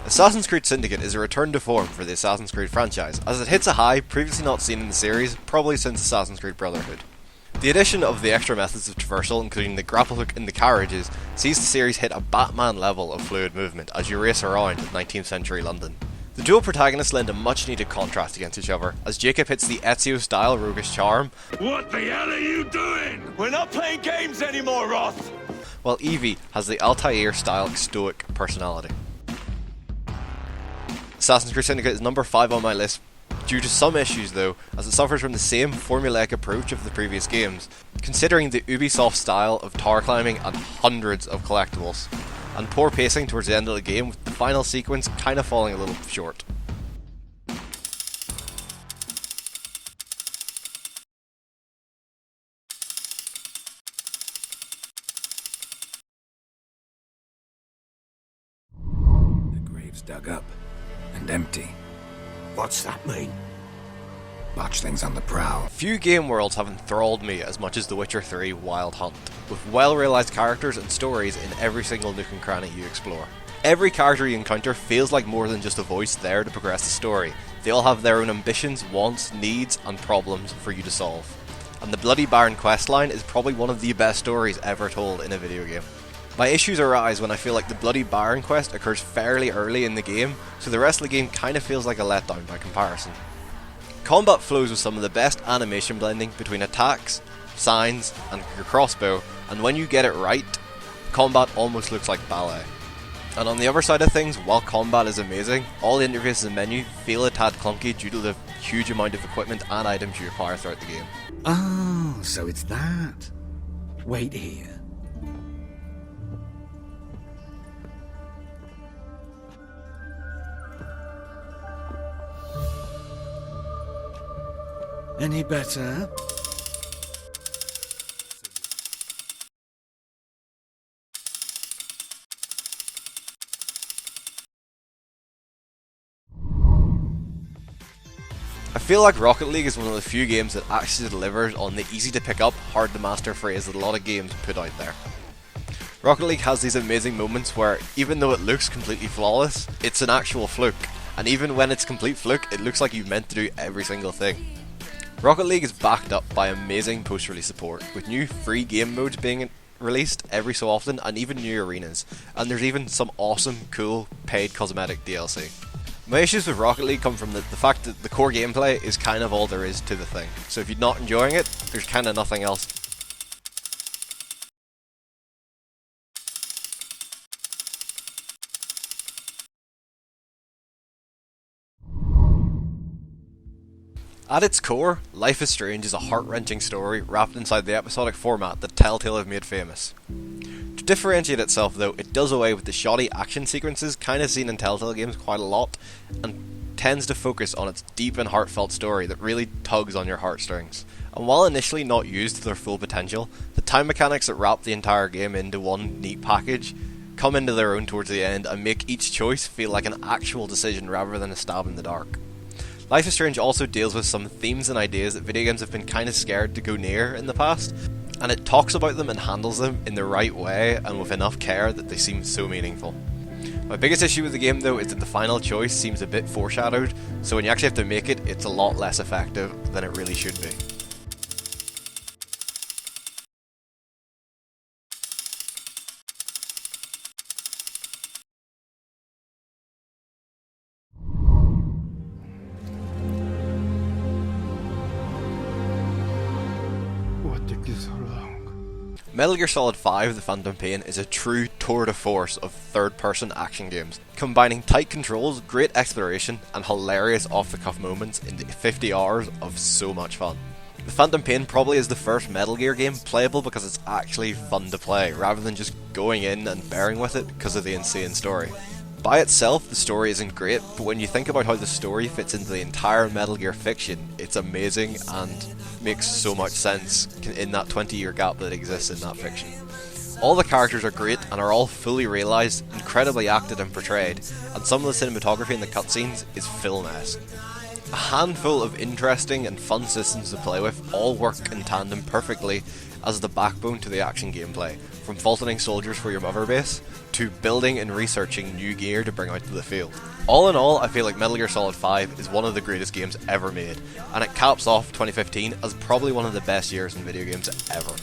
Assassin's Creed Syndicate is a return to form for the Assassin's Creed franchise, as it hits a high previously not seen in the series, probably since Assassin's Creed Brotherhood. The addition of the extra methods of traversal, including the grapple hook in the carriages, sees the series hit a Batman level of fluid movement as you race around 19th century London. The dual protagonists lend a much needed contrast against each other, as Jacob hits the Ezio-style roguish charm. What the hell are you doing? We're not playing games anymore, Roth! While Evie has the Altair-style stoic personality. Assassin's Creed Syndicate is number 5 on my list due to some issues though, as it suffers from the same formulaic approach of the previous games, considering the Ubisoft style of tower climbing and hundreds of collectibles, and poor pacing towards the end of the game, with the final sequence kinda falling a little short. The grave's dug up and empty. What's that mean? Botchlings on the prowl. Few game worlds have enthralled me as much as The Witcher 3 Wild Hunt, with well realised characters and stories in every single nook and cranny you explore. Every character you encounter feels like more than just a voice there to progress the story. They all have their own ambitions, wants, needs and problems for you to solve. And the Bloody Baron questline is probably one of the best stories ever told in a video game. My issues arise when I feel like the Bloody Baron quest occurs fairly early in the game, so the rest of the game kinda feels like a letdown by comparison. Combat flows with some of the best animation blending between attacks, signs, and your crossbow, and when you get it right, combat almost looks like ballet. And on the other side of things, while combat is amazing, all the interfaces and menu feel a tad clunky due to the huge amount of equipment and items you acquire throughout the game. Oh, so it's that. Wait here. Any better? I feel like Rocket League is one of the few games that actually delivers on the easy to pick up, hard to master phrase that a lot of games put out there. Rocket League has these amazing moments where, even though it looks completely flawless, it's an actual fluke, and even when it's complete fluke, it looks like you meant to do every single thing. Rocket League is backed up by amazing post-release support, with new free game modes being released every so often, and even new arenas, and there's even some awesome, cool, paid cosmetic DLC. My issues with Rocket League come from the fact that the core gameplay is kind of all there is to the thing, so if you're not enjoying it, there's kind of nothing else. At its core, Life is Strange is a heart-wrenching story wrapped inside the episodic format that Telltale have made famous. To differentiate itself though, it does away with the shoddy action sequences kinda seen in Telltale games quite a lot, and tends to focus on its deep and heartfelt story that really tugs on your heartstrings. And while initially not used to their full potential, the time mechanics that wrap the entire game into one neat package come into their own towards the end and make each choice feel like an actual decision rather than a stab in the dark. Life is Strange also deals with some themes and ideas that video games have been kinda scared to go near in the past, and it talks about them and handles them in the right way and with enough care that they seem so meaningful. My biggest issue with the game though is that the final choice seems a bit foreshadowed, so when you actually have to make it, it's a lot less effective than it really should be. Metal Gear Solid 5 The Phantom Pain is a true tour de force of third-person action games, combining tight controls, great exploration, and hilarious off-the-cuff moments into 50 hours of so much fun. The Phantom Pain probably is the first Metal Gear game playable because it's actually fun to play, rather than just going in and bearing with it because of the insane story. By itself, the story isn't great, but when you think about how the story fits into the entire Metal Gear fiction, it's amazing and makes so much sense in that 20-year gap that exists in that fiction. All the characters are great and are all fully realised, incredibly acted and portrayed, and some of the cinematography in the cutscenes is film-esque. A handful of interesting and fun systems to play with all work in tandem perfectly as the backbone to the action gameplay, from vaulting soldiers for your mother base, to building and researching new gear to bring out to the field. All in all, I feel like Metal Gear Solid 5 is one of the greatest games ever made, and it caps off 2015 as probably one of the best years in video games ever.